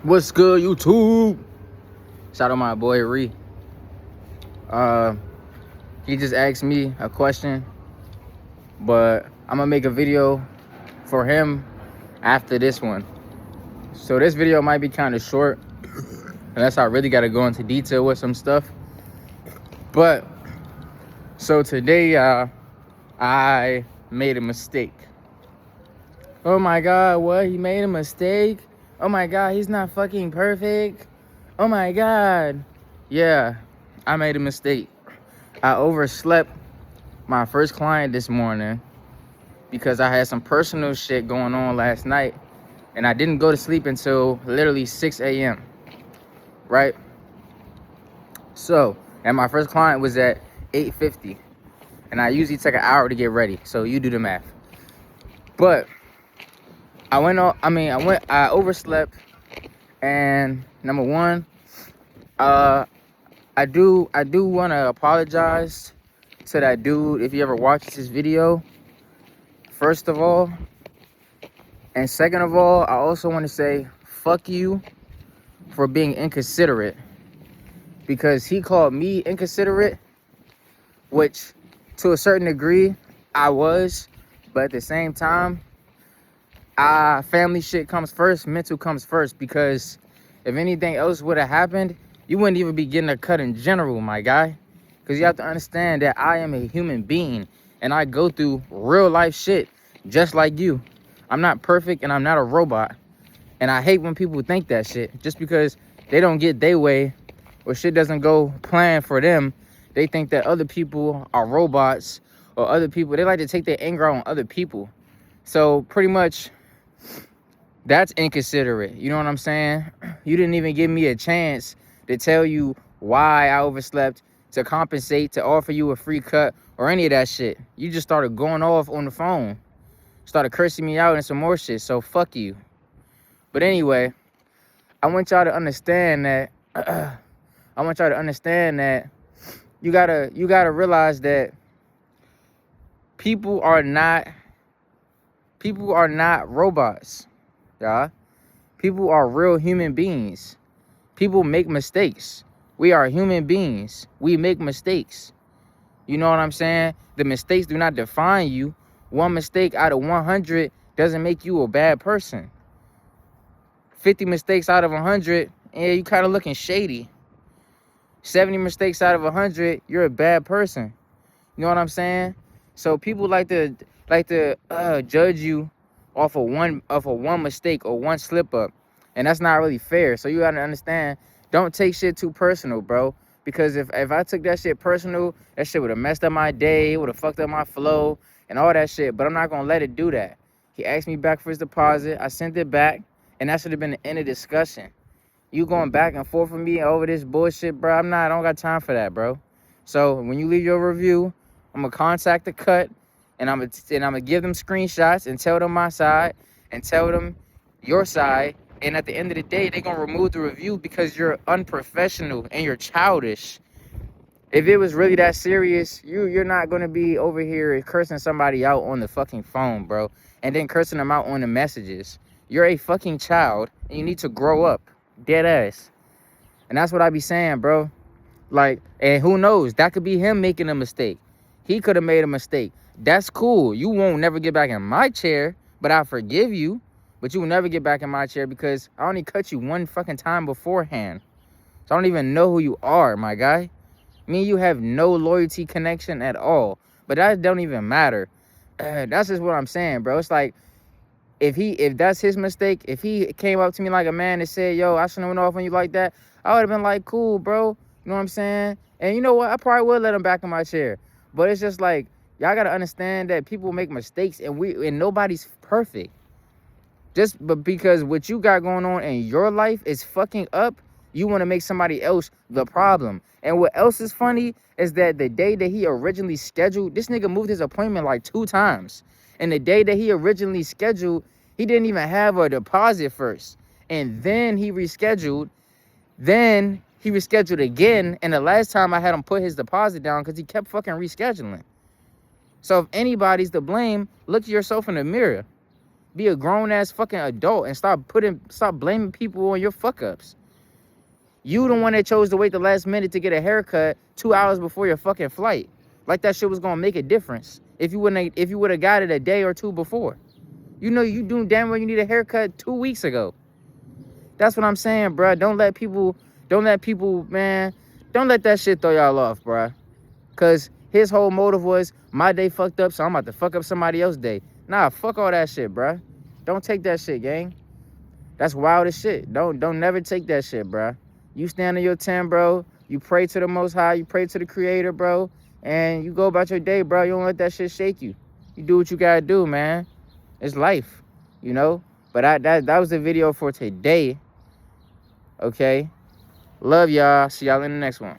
What's good, YouTube? Shout out my boy Ree. He just asked me a question, but I'm gonna make a video for him after this one. So this video might be kind of short, unless I really gotta go into detail with some stuff. But so today, I made a mistake. Oh my God, what? He made a mistake? Oh my God, he's not fucking perfect. Oh my God. Yeah, I made a mistake. I overslept my first client this morning because I had some personal shit going on last night, and I didn't go to sleep until literally 6 a.m. Right? So, and my first client was at 8:50, and I usually take an hour to get ready. So you do the math. But I overslept, and number one, I do want to apologize to that dude if he ever watches this video, first of all. And second of all, I also want to say fuck you for being inconsiderate, because he called me inconsiderate, which to a certain degree I was, but at the same time, family shit comes first, mental comes first, because if anything else would have happened, you wouldn't even be getting a cut in general, my guy. Because you have to understand that I am a human being, and I go through real life shit just like you. I'm not perfect, and I'm not a robot. And I hate when people think that shit. Just because they don't get their way or shit doesn't go planned for them, they think that other people are robots, or other people, they like to take their anger out on other people. So pretty much, that's inconsiderate. You know what I'm saying? You didn't even give me a chance to tell you why I overslept, to compensate, to offer you a free cut, or any of that shit. You just started going off on the phone. Started cursing me out and some more shit. So fuck you. But anyway, I want y'all to understand that you gotta realize that people are not robots. Yeah. People are real human beings. People make mistakes. We are human beings. We make mistakes. You know what I'm saying? The mistakes do not define you. One mistake out of 100 doesn't make you a bad person. 50 mistakes out of 100, yeah, you kind of looking shady. 70 mistakes out of 100, you're a bad person. You know what I'm saying? So people like to judge you off of one mistake or one slip up, and that's not really fair. So you gotta understand, don't take shit too personal, bro. Because if I took that shit personal, that shit would have messed up my day, would have fucked up my flow and all that shit. But I'm not gonna let it do that. He asked me back for his deposit. I sent it back, and that should have been the end of discussion. You going back and forth with me over this bullshit, bro? I don't got time for that, bro. So when you leave your review, I'm gonna contact the cut, and I'm gonna give them screenshots and tell them my side and tell them your side. And at the end of the day, they're gonna remove the review because you're unprofessional and you're childish. If it was really that serious, you're not gonna be over here cursing somebody out on the fucking phone, bro, and then cursing them out on the messages. You're a fucking child, and you need to grow up, dead ass. And that's what I be saying, bro. Like, and who knows? That could be him making a mistake. He could have made a mistake. That's cool. You won't never get back in my chair, but I forgive you. But you will never get back in my chair because I only cut you one fucking time beforehand. So I don't even know who you are, my guy. Me and you have no loyalty connection at all. But that don't even matter. That's just what I'm saying, bro. It's like, if that's his mistake, if he came up to me like a man and said, yo, I shouldn't have went off on you like that, I would have been like, cool, bro. You know what I'm saying? And you know what? I probably would let him back in my chair. But it's just like, y'all got to understand that people make mistakes, and nobody's perfect. But because what you got going on in your life is fucking up, you want to make somebody else the problem. And what else is funny is that the day that he originally scheduled, this nigga moved his appointment like 2 times. And the day that he originally scheduled, he didn't even have a deposit first. And then he rescheduled. Then he rescheduled again. And the last time I had him put his deposit down because he kept fucking rescheduling. So if anybody's to blame, look at yourself in the mirror. Be a grown-ass fucking adult and stop blaming people on your fuck-ups. You the one that chose to wait the last minute to get a haircut 2 hours before your fucking flight. Like that shit was gonna make a difference if you would have got it a day or two before. You know you doing damn well you need a haircut 2 weeks ago. That's what I'm saying, bro. Don't let people, man, don't let that shit throw y'all off, bro. Cause his whole motive was my day fucked up, so I'm about to fuck up somebody else's day. Nah, fuck all that shit, bro. Don't take that shit, gang. That's wild as shit. Don't never take that shit, bro. You stand on your 10, bro. You pray to the Most High. You pray to the Creator, bro. And you go about your day, bro. You don't let that shit shake you. You do what you gotta do, man. It's life, you know. But that was the video for today. Okay. Love y'all. See y'all in the next one.